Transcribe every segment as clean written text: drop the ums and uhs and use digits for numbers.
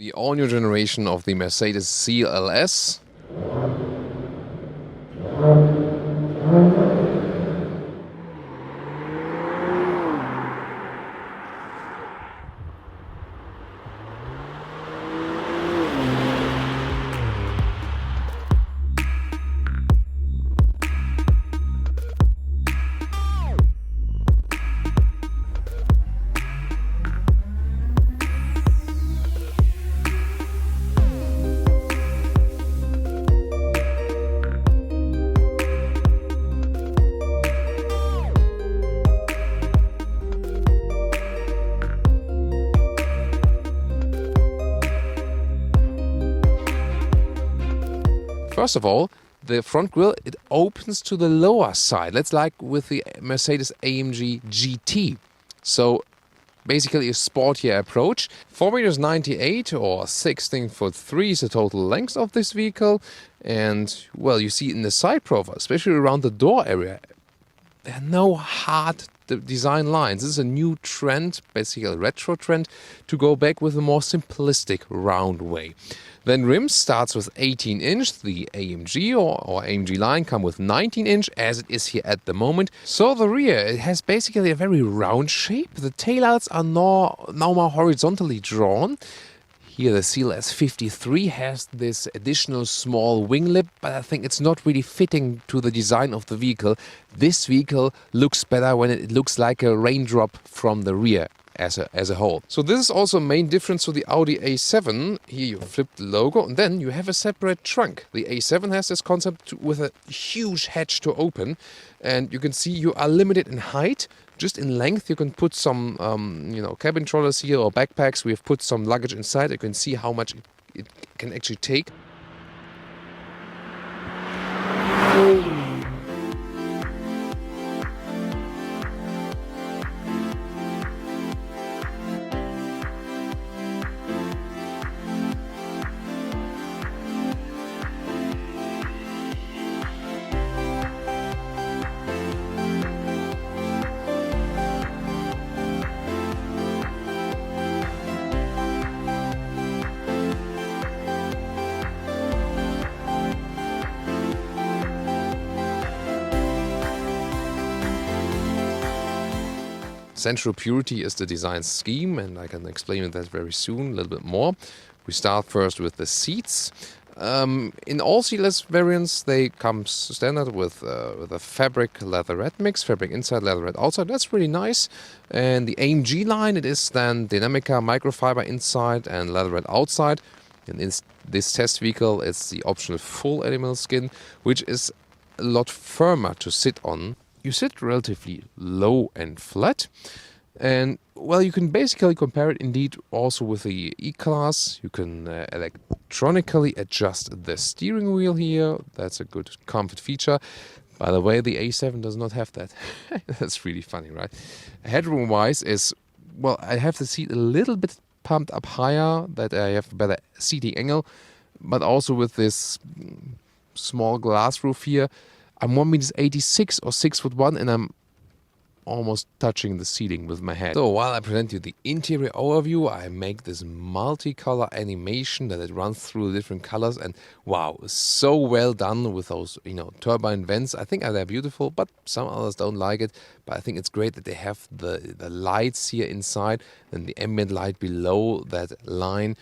The all-new generation of the Mercedes CLS. First of all, the front grille, it opens to the lower side. That's like with the Mercedes-AMG GT. So basically a sportier approach. 4 meters 98 or 16'3" is the total length of this vehicle. And well, you see in the side profile, especially around the door area, there are no hard design lines. This is a new trend, basically a retro trend, to go back with a more simplistic round way. Then rims starts with 18-inch. The AMG or AMG line come with 19-inch, as it is here at the moment. So the rear, it has basically a very round shape. The taillights are now more horizontally drawn. Here the CLS 53 has this additional small wing lip, but I think it's not really fitting to the design of the vehicle. This vehicle looks better when it looks like a raindrop from the rear as a whole. So this is also a main difference to the Audi A7. Here you flip the logo and then you have a separate trunk. The A7 has this concept with a huge hatch to open, and you can see you are limited in height. Just in length, you can put some, cabin trollers here or backpacks. We have put some luggage inside. You can see how much it can actually take. Central purity is the design scheme, and I can explain that very soon, a little bit more. We start first with the seats. In all CLS variants, they come standard with a fabric leatherette mix, fabric inside, leatherette outside. That's really nice. And the AMG line, it is then Dynamica microfiber inside and leatherette outside. And in this test vehicle, it's the optional full animal skin, which is a lot firmer to sit on. You sit relatively low and flat, and well, you can basically compare it indeed also with the E-Class. You can electronically adjust the steering wheel here. That's a good comfort feature. By the way, the A7 does not have that. That's really funny, right? Headroom wise is, well, I have the seat a little bit pumped up higher, that I have a better seating angle, but also with this small glass roof here, I'm 1 meters 86 or 6'1", and I'm almost touching the ceiling with my head. So while I present you the interior overview, I make this multicolor animation that it runs through the different colors, and wow, so well done with those, turbine vents. I think they're beautiful, but some others don't like it. But I think it's great that they have the lights here inside and the ambient light below that line,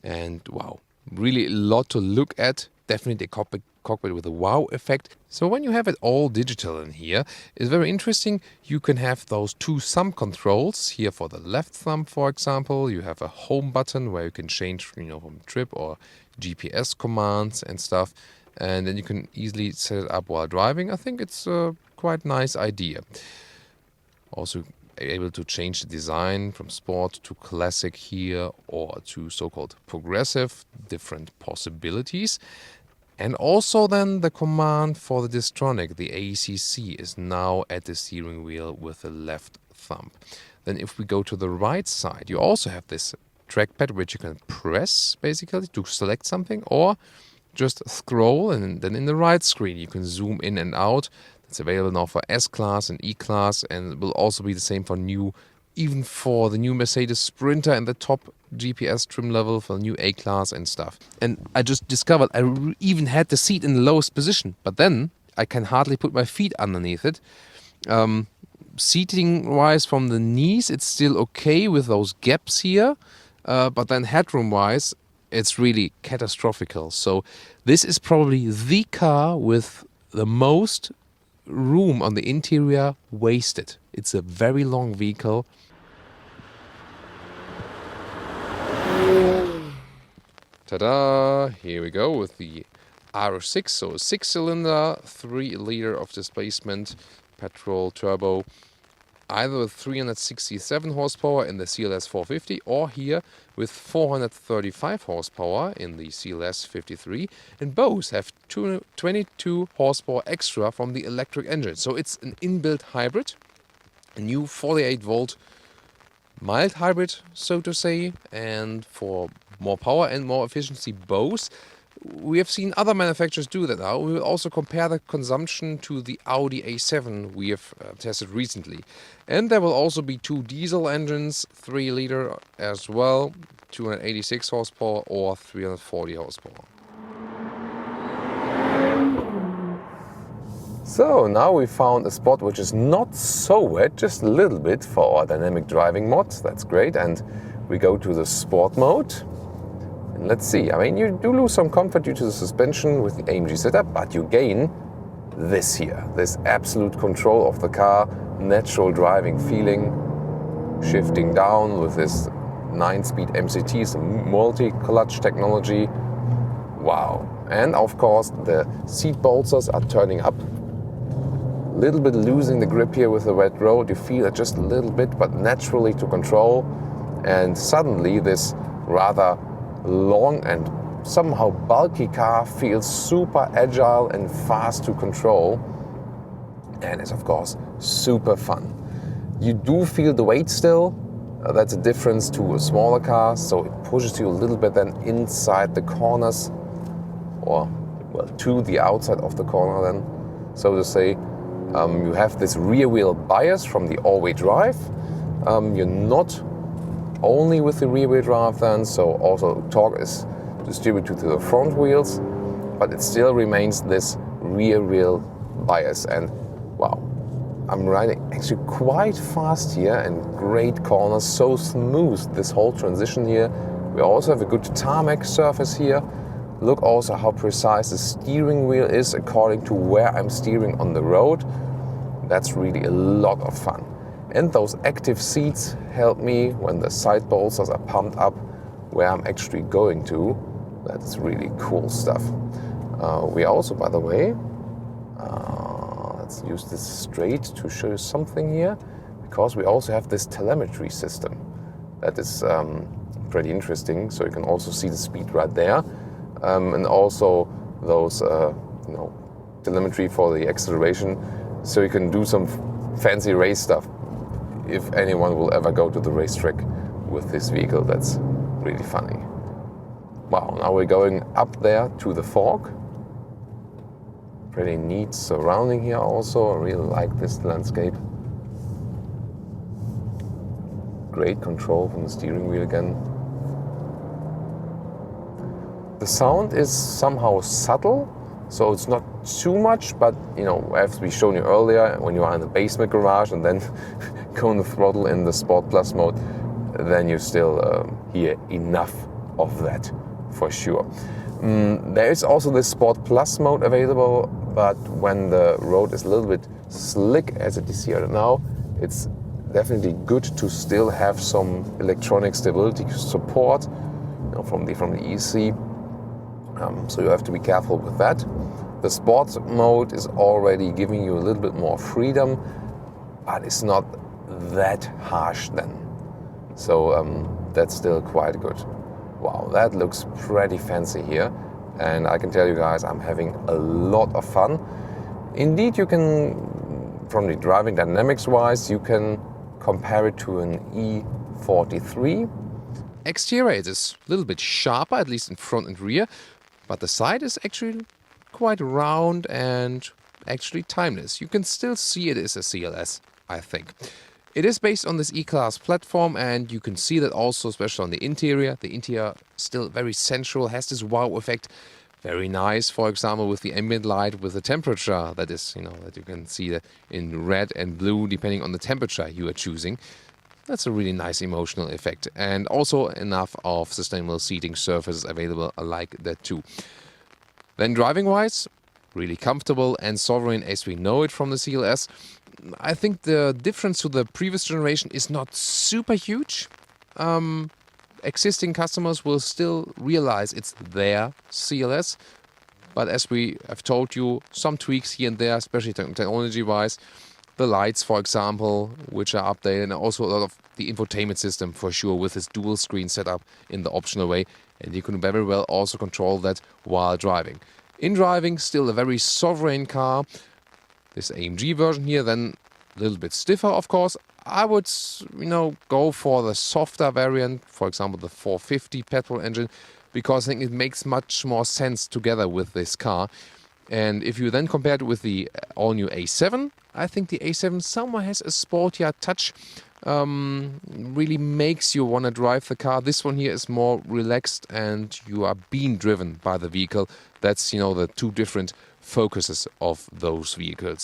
and wow, really a lot to look at. Definitely a cockpit with a wow effect. So when you have it all digital in here, it's very interesting. You can have those two thumb controls here for the left thumb, for example. You have a home button where you can change, from trip or GPS commands and stuff. And then you can easily set it up while driving. I think it's a quite nice idea. Also able to change the design from sport to classic here or to so-called progressive, different possibilities. And also then the command for the Distronic, the ACC, is now at the steering wheel with the left thumb. Then if we go to the right side, you also have this trackpad which you can press basically to select something, or just scroll, and then in the right screen you can zoom in and out. It's available now for S-Class and E-Class, and it will also be the same for new even for the new Mercedes Sprinter and the top GPS trim level for the new A-Class and stuff. And I just discovered I even had the seat in the lowest position, but then I can hardly put my feet underneath it. Seating-wise from the knees, it's still okay with those gaps here, but then headroom-wise, it's really catastrophical. So this is probably the car with the most room on the interior wasted. It's a very long vehicle. Ta-da! Here we go with the R6, so a 6-cylinder, 3 liter of displacement, petrol turbo, either with 367 horsepower in the CLS 450 or here with 435 horsepower in the CLS 53, and both have 22 horsepower extra from the electric engine. So it's an inbuilt hybrid, a new 48 volt mild hybrid, so to say, and for more power and more efficiency both. We have seen other manufacturers do that now. We will also compare the consumption to the Audi A7 we have tested recently. And there will also be 2 diesel engines, 3 liter as well, 286 horsepower or 340 horsepower. So now we found a spot which is not so wet, just a little bit for our dynamic driving mod. That's great. And we go to the sport mode. And let's see, I mean, you do lose some comfort due to the suspension with the AMG setup, but you gain this here, this absolute control of the car, natural driving feeling, shifting down with this 9-speed MCT, some multi-clutch technology. Wow. And of course, the seat bolsters are turning up. A little bit losing the grip here with the wet road. You feel it just a little bit, but naturally to control. And suddenly this rather long and somehow bulky car feels super agile and fast to control, and is of course super fun. You do feel the weight still. That's a difference to a smaller car, so it pushes you a little bit then inside the corners, or well, to the outside of the corner then, so to say. You have this rear wheel bias from the all-wheel drive. You're not only with the rear wheel drive then, so also torque is distributed to the front wheels, but it still remains this rear wheel bias. And wow, I'm riding actually quite fast here and great corners, so smooth this whole transition here. We also have a good tarmac surface here. Look also how precise the steering wheel is according to where I'm steering on the road. That's really a lot of fun. And those active seats help me when the side bolsters are pumped up where I'm actually going to. That's really cool stuff. We also, by the way, let's use this straight to show you something here, because we also have this telemetry system. That is pretty interesting. So you can also see the speed right there. And also those telemetry for the acceleration. So you can do some fancy race stuff. If anyone will ever go to the racetrack with this vehicle, that's really funny. Wow, now we're going up there to the fork. Pretty neat surrounding here also. I really like this landscape. Great control from the steering wheel again. The sound is somehow subtle, so it's not too much, but as we shown you earlier, when you are in the basement garage and then go on the throttle in the Sport Plus mode, then you still hear enough of that for sure. There is also this Sport Plus mode available, but when the road is a little bit slick as it is here now, it's definitely good to still have some electronic stability support from the EC. So you have to be careful with that. The sports mode is already giving you a little bit more freedom, but it's not that harsh then. So that's still quite good. Wow, that looks pretty fancy here. And I can tell you guys, I'm having a lot of fun. Indeed, you can, from the driving dynamics wise, you can compare it to an E43. Exterior is a little bit sharper, at least in front and rear, but the side is actually quite round and actually timeless. You can still see it is a CLS, I think. It is based on this E-Class platform, and you can see that also, especially on the interior. The interior still very sensual, has this wow effect. Very nice, for example, with the ambient light, with the temperature that is, that you can see that in red and blue, depending on the temperature you are choosing. That's a really nice emotional effect. And also enough of sustainable seating surfaces available like that too. Then driving-wise, really comfortable and sovereign as we know it from the CLS. I think the difference to the previous generation is not super huge. Existing customers will still realize it's their CLS. But as we have told you, some tweaks here and there, especially technology-wise. The lights, for example, which are updated, and also a lot of the infotainment system for sure with this dual screen setup in the optional way. And you can very well also control that while driving. In driving, still a very sovereign car. This AMG version here, then a little bit stiffer, of course. I would, go for the softer variant, for example, the 450 petrol engine, because I think it makes much more sense together with this car. And if you then compare it with the all-new A7, I think the A7 somewhere has a sportier touch. Really makes you want to drive the car. This one here is more relaxed and you are being driven by the vehicle. That's, the two different focuses of those vehicles.